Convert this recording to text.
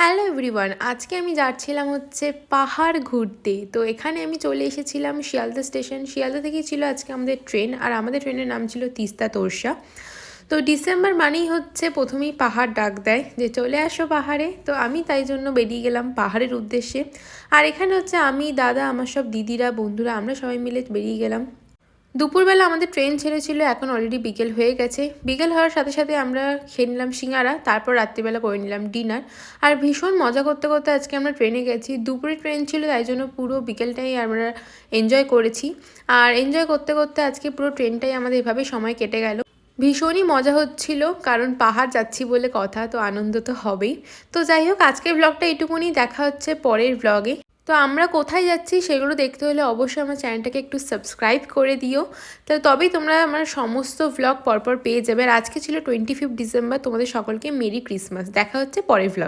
Hello everyone, আজকে আমি যাচ্ছিলাম হচ্ছে পাহাড় ঘুরতে। তো এখানে আমি চলে এসেছিলাম শিয়ালদা স্টেশন। শিয়ালদা থেকেই ছিল আজকে আমাদের ট্রেন, আর আমাদের ট্রেনের নাম ছিল তিস্তা তোরসা। তো ডিসেম্বর মানেই হচ্ছে প্রথমেই পাহাড় ডাক দেয় যে চলে আসো পাহাড়ে। তো আমি তাই জন্য বেরিয়ে গেলাম পাহাড়ের উদ্দেশ্যে। আর এখানে হচ্ছে আমি, দাদা, আমার সব দিদিরা, বন্ধুরা, আমরা সবাই মিলে বেরিয়ে গেলাম। দুপুরবেলা আমাদের ট্রেন ছেড়েছিল, এখন অলরেডি বিকেল হয়ে গেছে। বিকেল হওয়ার সাথে সাথে আমরা খেয়ে নিলাম সিঙ্গারা, তারপর রাত্রিবেলা করে নিলাম ডিনার। আর ভীষণ মজা করতে করতে আজকে আমরা ট্রেনে গেছি। দুপুরে ট্রেন ছিল, তাই জন্য পুরো বিকেলটাই আমরা এনজয় করেছি। আর এনজয় করতে করতে আজকে পুরো ট্রেনটাই আমাদের এভাবে সময় কেটে গেল। ভীষণই মজা হচ্ছিল, কারণ পাহাড় যাচ্ছি বলে কথা, তো আনন্দ তো হবেই। তো যাই হোক, আজকের ব্লগটা এটুকুনি, দেখা হচ্ছে পরের ব্লগে। তো আমরা কোথায় যাচ্ছি সেগুলো দেখতে হলে অবশ্যই আমার চ্যানেলটাকে একটু সাবস্ক্রাইব করে দিও, তবেই তোমরা আমার সমস্ত ভ্লগ পরপর পেয়ে যাবে। আর আজকে ছিল 25 ডিসেম্বর। তোমাদের সকলকে মেরি ক্রিসমাস। দেখা হচ্ছে পরের ভ্লগে।